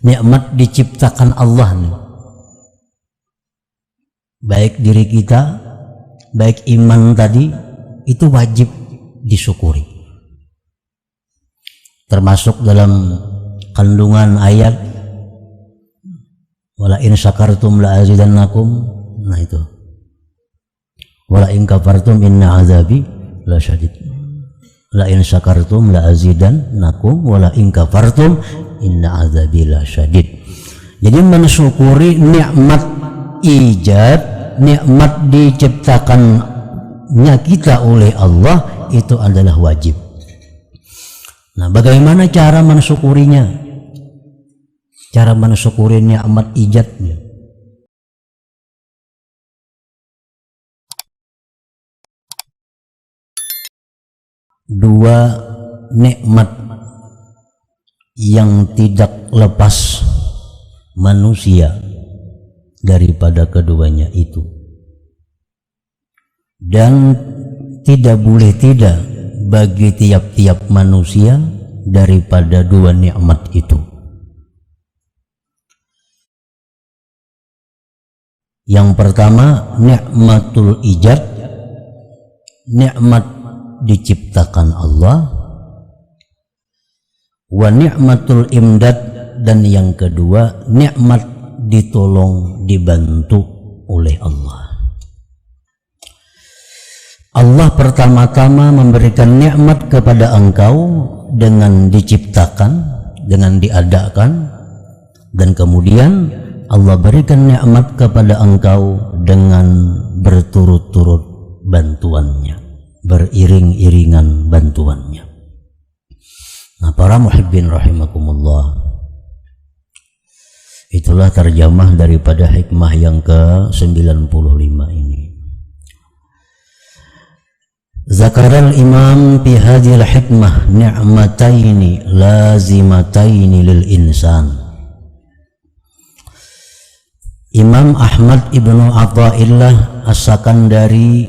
nikmat diciptakan Allah nih. Baik diri kita, baik iman tadi, itu wajib disyukuri. Termasuk dalam kandungan ayat wala in syakartum la azidannakum. Nah itu, wala in kafartum inna azabi la syadid. La in syakartum la azidannakum wala in kafartum inna azabi la syadid. Jadi mensyukuri nikmat ijad, nikmat diciptakannya kita oleh Allah itu adalah wajib. Nah, bagaimana cara mensyukurinya? Cara mensyukuri nikmat ijadnya. Dua nikmat yang tidak lepas manusia daripada keduanya itu, dan tidak boleh tidak bagi tiap-tiap manusia daripada dua nikmat itu. Yang pertama nikmatul ijad, nikmat diciptakan Allah, wa nikmatul imdad, dan yang kedua nikmat ditolong, dibantu oleh Allah. Allah pertama-tama memberikan nikmat kepada engkau dengan diciptakan, dengan diadakan, dan kemudian Allah berikan nikmat kepada engkau dengan berturut-turut bantuannya, beriring-iringan bantuannya. Nah, para muhibbin rahimakumullah, itulah terjemah daripada hikmah yang ke-95 ini. Zakaral imam fi hadhil hikmah ni'mataini lazimataini lil insan. Imam Ahmad ibnu Athaillah As-Sakandari,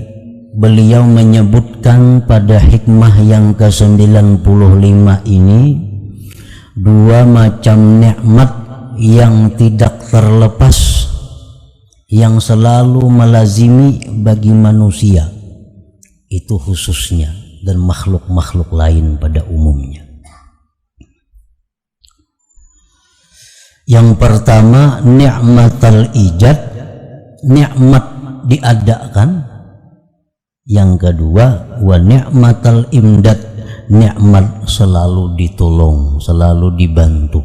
beliau menyebutkan pada hikmah yang ke-95 ini dua macam nikmat yang tidak terlepas, yang selalu melazimi bagi manusia itu khususnya, dan makhluk-makhluk lain pada umumnya. Yang pertama nikmatul ijad, nikmat diadakan. Yang kedua wa ni'matal imdad, nikmat selalu ditolong, selalu dibantu.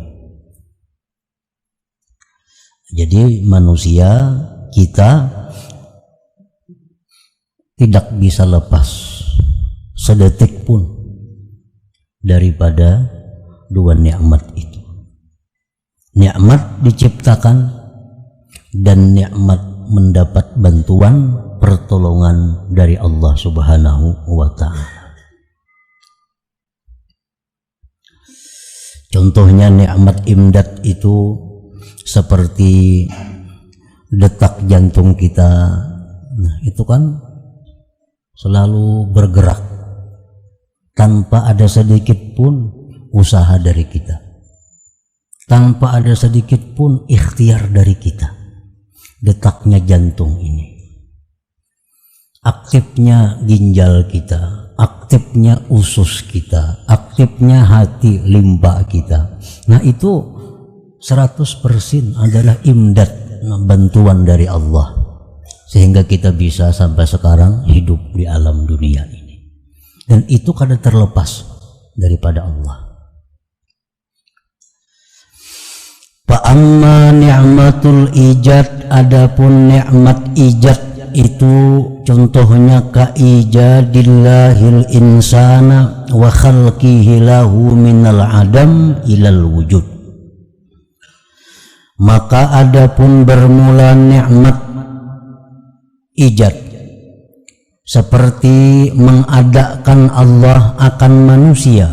Jadi manusia kita tidak bisa lepas sedetik pun daripada dua nikmat itu. Nikmat diciptakan dan nikmat mendapat bantuan, pertolongan dari Allah Subhanahu wa ta'ala. Contohnya nikmat imdad itu seperti detak jantung kita. Nah, itu kan selalu bergerak tanpa ada sedikit pun usaha dari kita, tanpa ada sedikit pun ikhtiar dari kita. Detaknya jantung ini, aktifnya ginjal kita, aktifnya usus kita, aktifnya hati limpa kita. Nah, itu 100% adalah imdad, bantuan dari Allah, sehingga kita bisa sampai sekarang hidup di alam dunia ini, dan itu kada terlepas daripada Allah. Fa'amma ni'matul ijad, adapun nikmat ijad itu contohnya ka ijadillahil insana wa khalqihi lahu minal adam ilal wujud. Maka adapun bermula nikmat ijad seperti mengadakan Allah akan manusia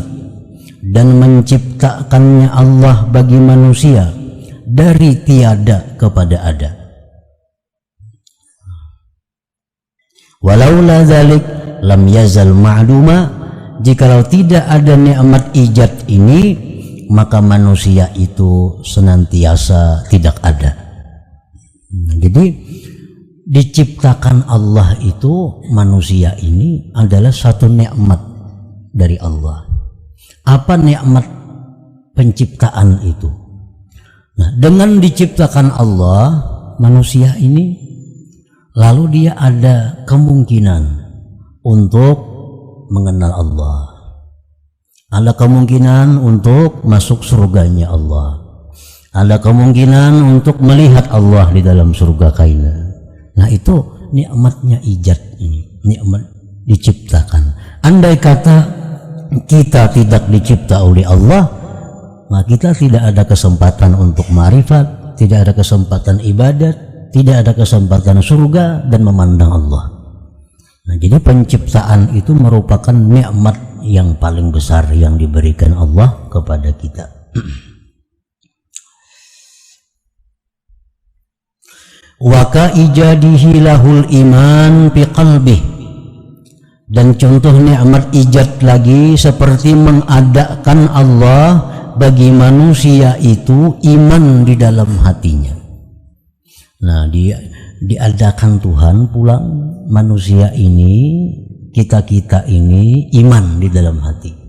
dan menciptakannya Allah bagi manusia dari tiada kepada ada. Walaula dzalik lam yazal ma'luma, jikalau tidak ada nikmat ijad ini maka manusia itu senantiasa tidak ada. Jadi diciptakan Allah itu, manusia ini adalah satu nikmat dari Allah. Apa nikmat penciptaan itu? Nah, dengan diciptakan Allah manusia ini, lalu dia ada kemungkinan untuk mengenal Allah, ada kemungkinan untuk masuk surganya Allah, ada kemungkinan untuk melihat Allah di dalam surga kaina. Nah, itu nikmatnya ijad ini, nikmat diciptakan. Andai kata kita tidak dicipta oleh Allah, maka kita tidak ada kesempatan untuk ma'rifat, tidak ada kesempatan ibadat, tidak ada kesempatan surga dan memandang Allah. Nah, jadi penciptaan itu merupakan nikmat yang paling besar yang diberikan Allah kepada kita. Wa ka ijadihi lahul iman fi qalbih, dan contoh nikmat ijad lagi seperti mengadakan Allah bagi manusia itu iman di dalam hatinya. Nah, dia diadakan Tuhan pulang manusia ini, kita ini iman di dalam hati.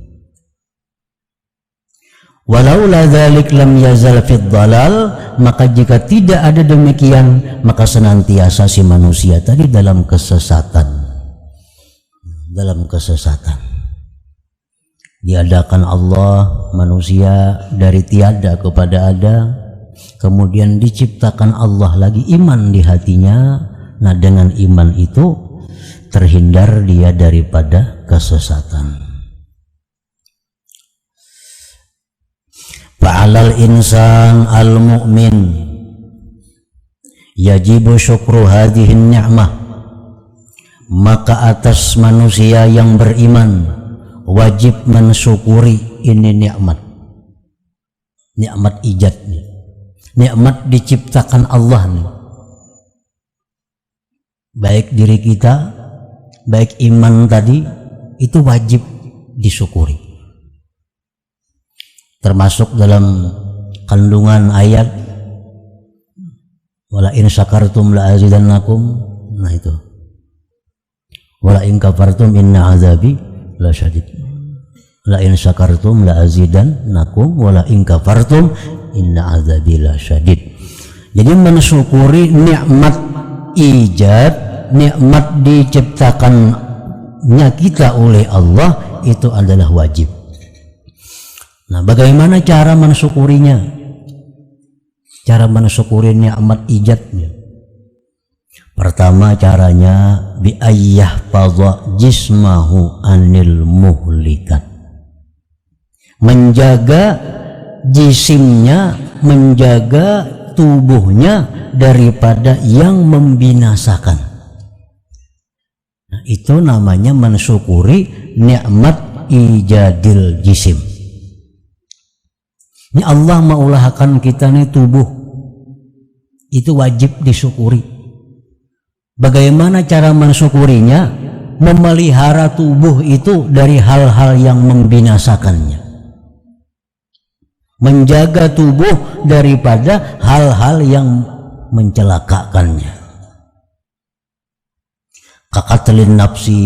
Walaula dzalik lam yazal fid dhalal, maka jika tidak ada demikian, maka senantiasa si manusia tadi dalam kesesatan. Dalam kesesatan. Diadakan Allah manusia dari tiada kepada ada, kemudian diciptakan Allah lagi iman di hatinya. Nah, dengan iman itu terhindar dia daripada kesesatan. Fa'alal insan al-mu'min yajibu syukru hadhihi ni'mah, maka atas manusia yang beriman wajib mensyukuri ini nikmat, nikmat ijad nih, nikmat diciptakan Allah nih. Baik diri kita, baik iman tadi, itu wajib disyukuri. Termasuk dalam kandungan ayat wala in syakartum la azidannakum. Nah, itu wala in kafartum inna azabi la syadid. La in syakartum la azidannakum wala in kafartum inna azabi la syadid. Jadi mensyukuri nikmat ijad, nikmat diciptakannya kita oleh Allah, itu adalah wajib. Nah, bagaimana cara mensyukurinya? Cara mensyukuri nikmat ijadnya. Pertama caranya bi ayyah fadha jismahu anil muhlikat. Menjaga jisimnya, menjaga tubuhnya daripada yang membinasakan. Nah, itu namanya mensyukuri nikmat ijadil jisim. Ini Allah mengulahkan kita nih tubuh, itu wajib disyukuri. Bagaimana cara mensyukurinya? Memelihara tubuh itu dari hal-hal yang membinasakannya, menjaga tubuh daripada hal-hal yang mencelakakannya. Kaqatlin nafsi,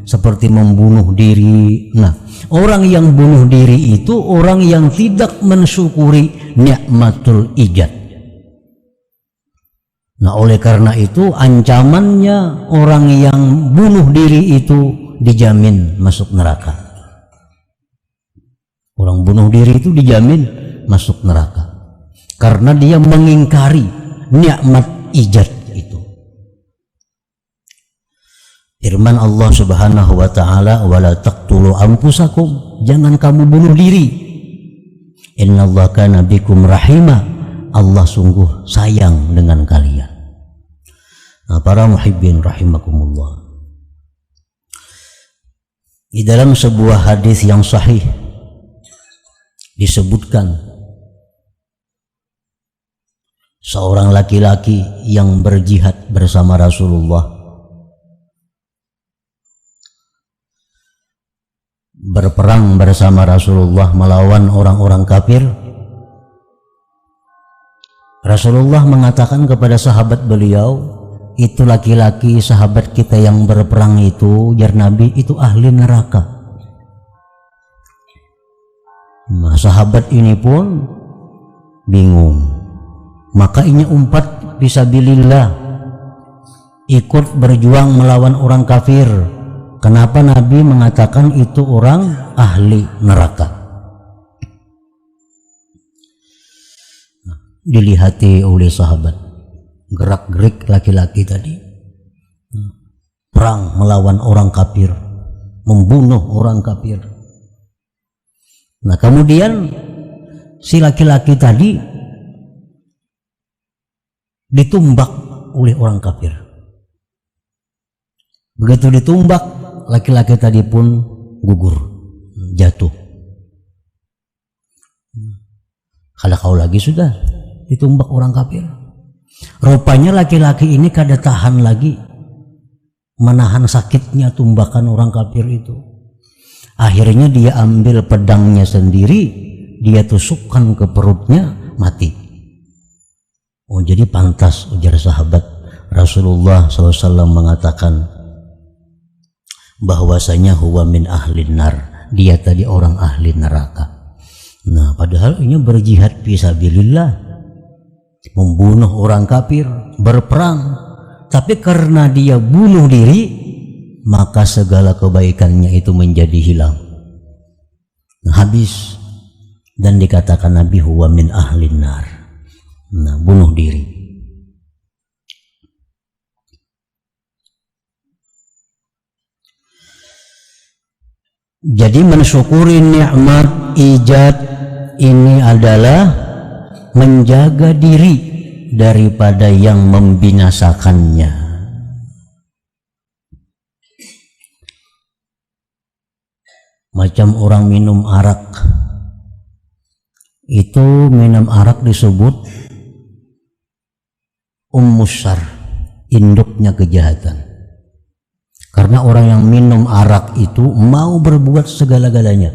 seperti membunuh diri. Nah, orang yang bunuh diri itu orang yang tidak mensyukuri nikmatul ijad. Nah, oleh karena itu ancamannya orang yang bunuh diri itu dijamin masuk neraka. Orang bunuh diri itu dijamin masuk neraka karena dia mengingkari nikmat ijad itu. Firman Allah Subhanahu wa taala, wala taqtulu anfusakum, jangan kamu bunuh diri. Innallaha kana bikum rahima, Allah sungguh sayang dengan kalian. Nah, para muhibbin rahimakumullah, di dalam sebuah hadis yang sahih disebutkan seorang laki-laki yang berjihad bersama Rasulullah. berperang bersama Rasulullah melawan orang-orang kafir. Rasulullah mengatakan kepada sahabat beliau, itu laki-laki sahabat kita yang berperang itu, jar Nabi, itu ahli neraka. Nah, sahabat ini pun bingung, maka ini umpat fisabilillah, ikut berjuang melawan orang kafir. Kenapa Nabi mengatakan itu orang ahli neraka? Dilihati oleh sahabat, gerak-gerik laki-laki tadi, perang melawan orang kafir, membunuh orang kafir. Nah, kemudian si laki-laki tadi ditumbak oleh orang kafir. Begitu ditumbak, laki-laki tadi pun gugur, jatuh. Kalau kau lagi sudah ditumbak orang kafir. Rupanya laki-laki ini kada tahan lagi menahan sakitnya tumbakan orang kafir itu. Akhirnya dia ambil pedangnya sendiri, dia tusukkan ke perutnya, mati. Oh, jadi pantas, ujar sahabat, Rasulullah SAW mengatakan bahwasanya huwa min ahlin nar, dia tadi orang ahli neraka. Nah, padahal ini berjihad fisabilillah, membunuh orang kafir, berperang, tapi karena dia bunuh diri, maka segala kebaikannya itu menjadi hilang, habis, dan dikatakan Nabi huwa min ahlin nar. Nah, bunuh diri. Jadi mensyukuri nikmat ijad ini adalah menjaga diri daripada yang membinasakannya. Macam orang minum arak, itu minum arak disebut ummusar, induknya kejahatan. Karena orang yang minum arak itu mau berbuat segala-galanya,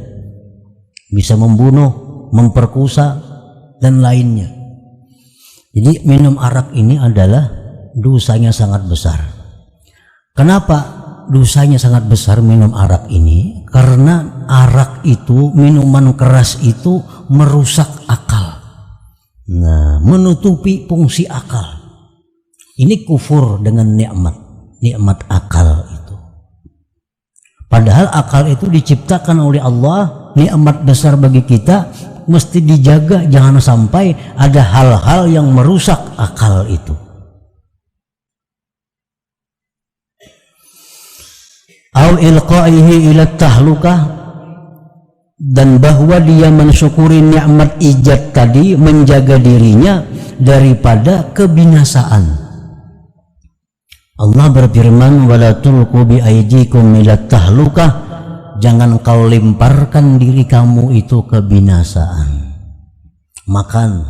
bisa membunuh, memperkosa, dan lainnya. Jadi minum arak ini adalah dosanya sangat besar. Kenapa dosanya sangat besar minum arak ini? Karena arak itu, minuman keras itu merusak akal. Nah, menutupi fungsi akal. Ini kufur dengan nikmat akal itu. Padahal akal itu diciptakan oleh Allah, nikmat besar bagi kita, mesti dijaga, jangan sampai ada hal-hal yang merusak akal itu. Au ilqaihi ila tahlukah, dan bahwa dia mensyukuri nikmat ijad tadi, menjaga dirinya daripada kebinasaan. Allah berfirman, wala tulqu bi aydikum ila tahlukah, jangan kau lemparkan diri kamu itu kebinasaan. Makan,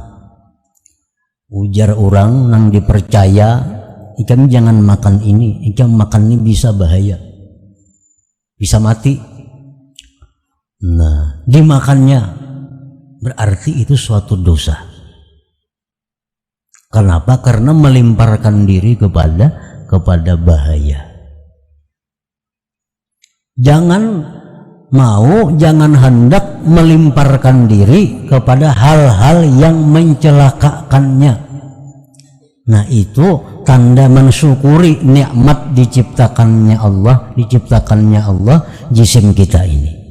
ujar orang nang dipercaya, ikan jangan makan ini, ikan makan ini bisa bahaya, bisa mati. Nah, dimakannya berarti itu suatu dosa. Kenapa? Karena melemparkan diri kepada bahaya. Jangan hendak melemparkan diri kepada hal-hal yang mencelakakannya. Nah, itu tanda mensyukuri nikmat diciptakannya Allah jisim kita ini.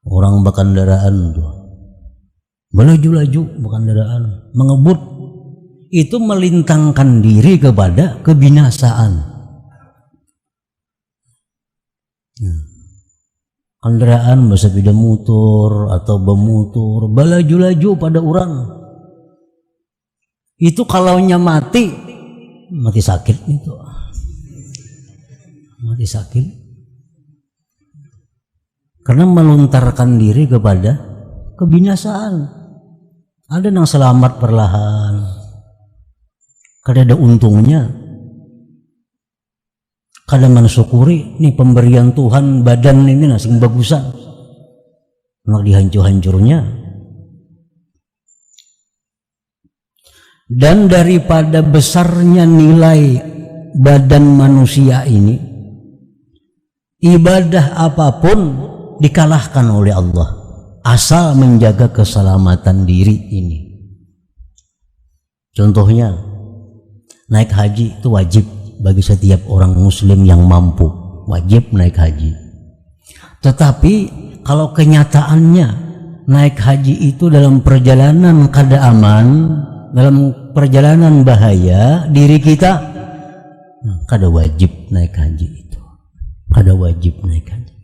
Orang berkendaraan tuh, melaju-laju berkendaraan, mengebut, itu melintangkan diri kepada kebinasaan. Kendaraan bersepeda motor atau bermotor melaju-laju pada orang, itu kalaunya mati sakit itu, mati sakit karena melontarkan diri kepada kebinasaan. Ada yang selamat perlahan, kada ada untungnya. Kada mensyukuri nih pemberian Tuhan badan ini nasing bagusan. Mak dihancur-hancurnya. Dan daripada besarnya nilai badan manusia ini, ibadah apapun dikalahkan oleh Allah asal menjaga keselamatan diri ini. Contohnya naik haji itu wajib bagi setiap orang muslim yang mampu, wajib naik haji. Tetapi kalau kenyataannya naik haji itu dalam perjalanan kada aman, dalam perjalanan bahaya diri kita, kada wajib naik haji itu. Kada wajib naik haji.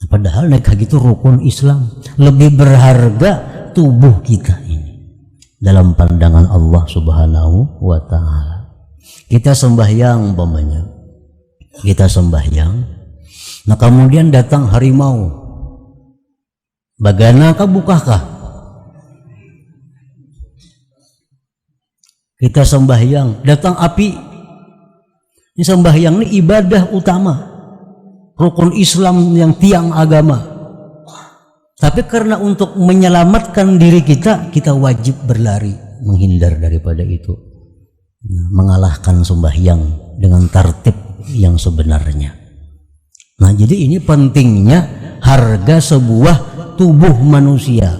Padahal naik haji itu rukun Islam. Lebih berharga tubuh kita ini dalam pandangan Allah Subhanahu wa ta'ala. Kita sembahyang umpamanya, kita sembahyang, nah kemudian datang harimau, bagana kah bukakah? Kita sembahyang, datang api. Ini sembahyang ini ibadah utama, rukun Islam yang tiang agama. Tapi karena untuk menyelamatkan diri kita, kita wajib berlari menghindar daripada itu, mengalahkan sembahyang dengan tertib yang sebenarnya. Nah, jadi ini pentingnya harga sebuah tubuh manusia.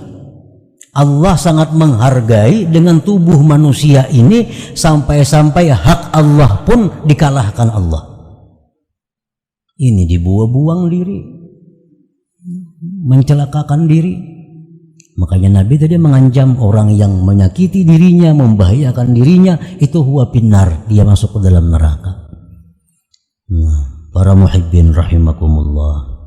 Allah sangat menghargai dengan tubuh manusia ini, sampai-sampai hak Allah pun dikalahkan Allah. Ini dibuang-buang diri, mencelakakan diri. Makanya Nabi tadi mengancam orang yang menyakiti dirinya, membahayakan dirinya, itu huwa finnar, dia masuk ke dalam neraka. Nah, para muhibbin rahimakumullah,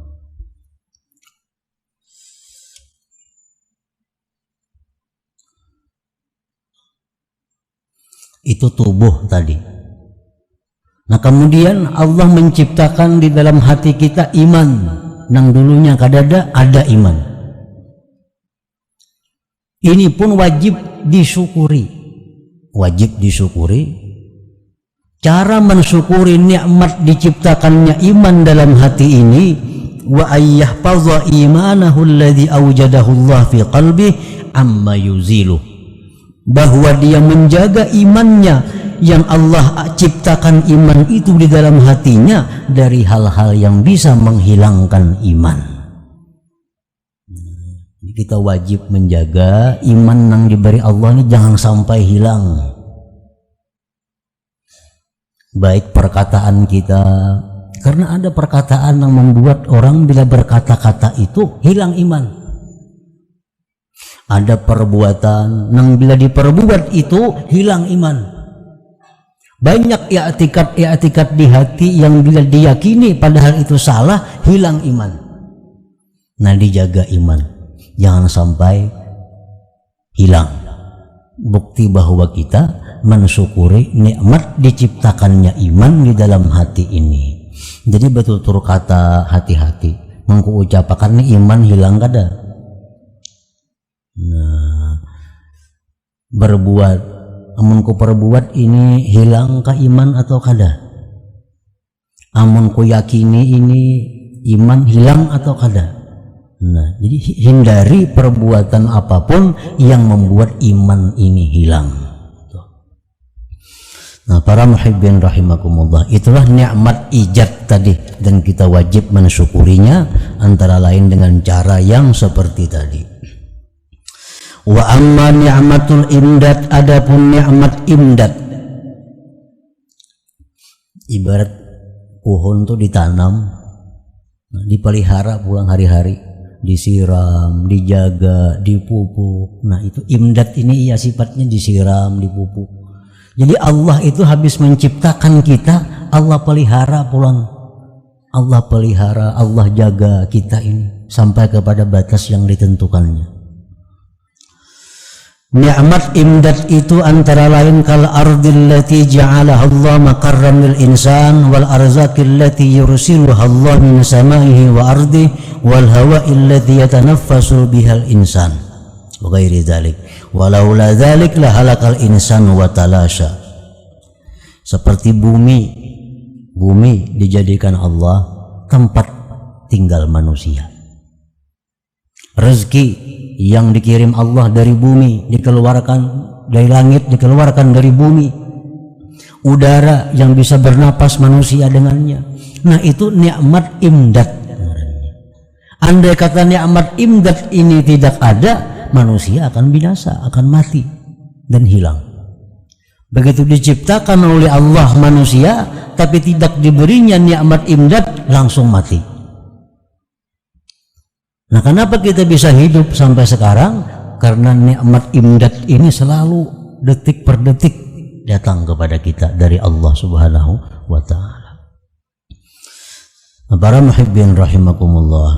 itu tubuh tadi. Nah, kemudian Allah menciptakan di dalam hati kita iman, nang dulunya kadada ada iman. Ini pun wajib disyukuri, wajib disyukuri. Cara mensyukuri nikmat diciptakannya iman dalam hati ini, wa ayyahfadha imanahu alladhi awjadahu Allah fi qalbi amma yuzilu, bahwa dia menjaga imannya yang Allah ciptakan iman itu di dalam hatinya dari hal-hal yang bisa menghilangkan iman. Kita wajib menjaga iman yang diberi Allah ini jangan sampai hilang. Baik perkataan kita, karena ada perkataan yang membuat orang bila berkata-kata itu hilang iman. Ada perbuatan yang bila diperbuat itu hilang iman. Banyak i'tikad di hati yang bila diyakini padahal itu salah, hilang iman. Nah, dijaga iman, jangan sampai hilang. Bukti bahwa kita mensyukuri nikmat diciptakannya iman di dalam hati ini. Jadi betul-betul kata hati-hati, mengku ucapakan iman hilang kada. Nah, berbuat, amunku perbuat ini hilangkah iman atau kada? Amunku yakini ini iman hilang atau kada? Nah, jadi hindari perbuatan apapun yang membuat iman ini hilang. Nah, para muhibbin rahimakumullah, itulah nikmat ijad tadi, dan kita wajib mensyukurinya antara lain dengan cara yang seperti tadi. Wa amma ni'matul imdad, adapun nikmat imdad, ibarat pohon tuh ditanam, dipelihara pulang hari-hari, disiram, dijaga, dipupuk. Nah, itu imdad ini ya sifatnya disiram, dipupuk. Jadi Allah itu habis menciptakan kita, Allah pelihara pulang. Allah pelihara, Allah jaga kita ini sampai kepada batas yang ditentukannya. Ni'mat imdad itu antara lain kal ardil lati ja'alaha Allah maqarran lil insan, wal arzaqil lati yursiluha Allah min samaihi wa ardi, wal hawa'il lati yatanaffasu bihal insan wa ghairi dzalik, walaula dzalik la halakal insan wa talasha. Seperti bumi Bumi dijadikan Allah tempat tinggal manusia. Rezeki yang dikirim Allah dari bumi dikeluarkan dari langit, dikeluarkan dari bumi. Udara yang bisa bernapas manusia dengannya. Nah, itu nikmat imdad. Andai kata nikmat imdad ini tidak ada, manusia akan binasa, akan mati dan hilang. Begitu diciptakan oleh Allah manusia, tapi tidak diberinya nikmat imdad, langsung mati. Nah, kenapa kita bisa hidup sampai sekarang? Karena nikmat imdad ini selalu detik per detik datang kepada kita dari Allah Subhanahu wa ta'ala. Para muhibbin rahimakumullah.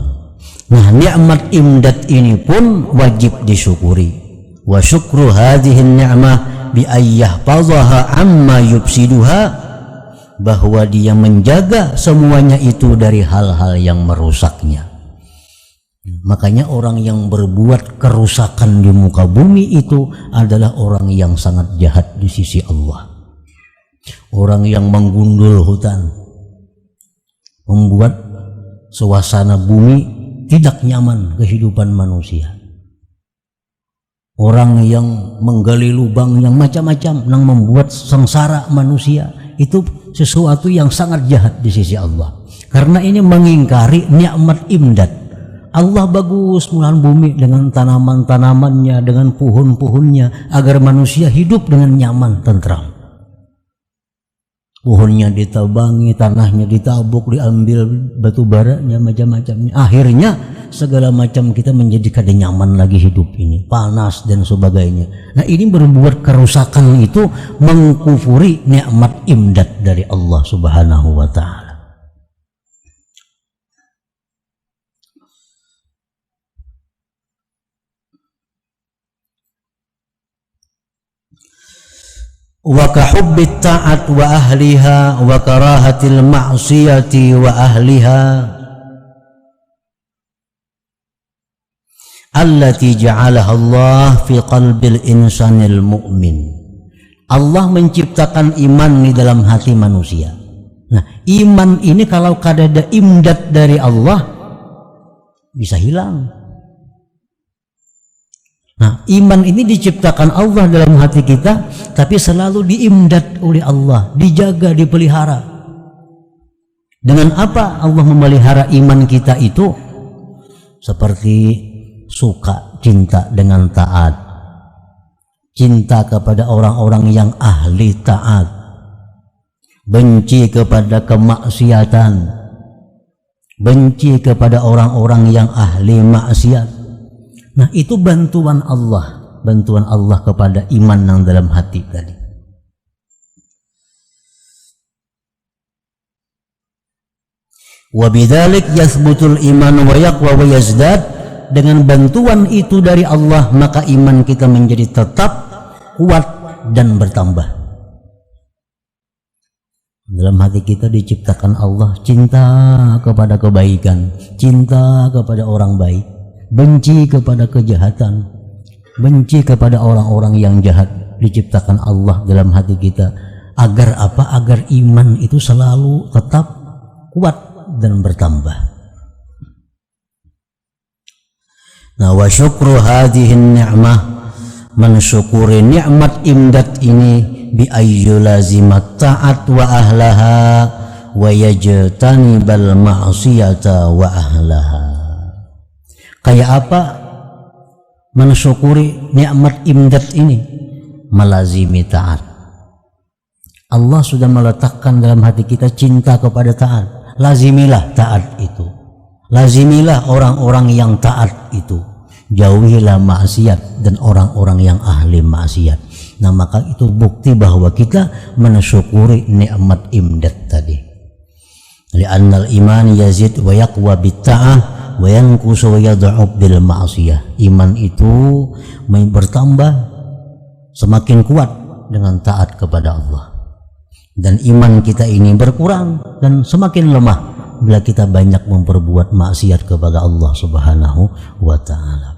Nah, nikmat imdad ini pun wajib disyukuri. Wa syukru hadhihi ni'mah bi ayyahfazaha amma yufsiduha, bahwa dia menjaga semuanya itu dari hal-hal yang merusaknya. Makanya orang yang berbuat kerusakan di muka bumi itu adalah orang yang sangat jahat di sisi Allah. Orang yang menggundul hutan, membuat suasana bumi tidak nyaman kehidupan manusia. Orang yang menggali lubang yang macam-macam, yang membuat sengsara manusia, itu sesuatu yang sangat jahat di sisi Allah. Karena ini mengingkari nikmat imdad. Allah bagus mulahan bumi dengan tanaman-tanamannya, dengan pohon-pohonnya, agar manusia hidup dengan nyaman, tentram. Pohonnya ditebangi, tanahnya ditabuk, diambil batu baranya, macam-macamnya. Akhirnya segala macam kita menjadi kada nyaman lagi hidup ini, panas dan sebagainya. Nah, ini berbuat kerusakan itu mengkufuri nikmat imdad dari Allah Subhanahu wa ta'ala. Wa kahubbit ta'at wa ahliha wa karahatil ma'siyati wa ahliha allati ja'alaha Allah fi qalbil insanil mu'min. Allah menciptakan iman di dalam hati manusia. Nah, iman ini kalau kada ada imdad dari Allah bisa hilang. Nah, iman ini diciptakan Allah dalam hati kita, tapi selalu diimdad oleh Allah, dijaga, dipelihara. Dengan apa Allah memelihara iman kita itu? Seperti suka, cinta dengan taat, cinta kepada orang-orang yang ahli taat, benci kepada kemaksiatan, benci kepada orang-orang yang ahli maksiat. Nah, itu bantuan Allah kepada iman yang dalam hati tadi. Wa bidzalik yathbutul iman wa yaqwa wa yazdad. Dengan bantuan itu dari Allah, maka iman kita menjadi tetap kuat dan bertambah. Dalam hati kita diciptakan Allah cinta kepada kebaikan, cinta kepada orang baik, benci kepada kejahatan, benci kepada orang-orang yang jahat. Diciptakan Allah dalam hati kita agar apa? Agar iman itu selalu tetap kuat dan bertambah. Nah, wa syukru hadhihi ni'mah, mensyukuri nikmat imdad ini bi ayyulazimat ta'at wa ahlaha wa yajtanibal ma'siyata wa ahlaha. Kayak apa mensyukuri nikmat imdad ini? Melazimi taat. Allah sudah meletakkan dalam hati kita cinta kepada taat. Lazimilah taat itu. Lazimilah orang-orang yang taat itu. Jauhilah maksiat dan orang-orang yang ahli maksiat. Nah, maka itu bukti bahwa kita mensyukuri nikmat imdad tadi. Li'annal iman yazid wa yaqwa bit-ta'ah wa yanqusu wa yad'uf bil ma'siyah. Iman itu bertambah, semakin kuat dengan taat kepada Allah. Dan iman kita ini berkurang dan semakin lemah bila kita banyak memperbuat maksiat kepada Allah Subhanahu wa ta'ala.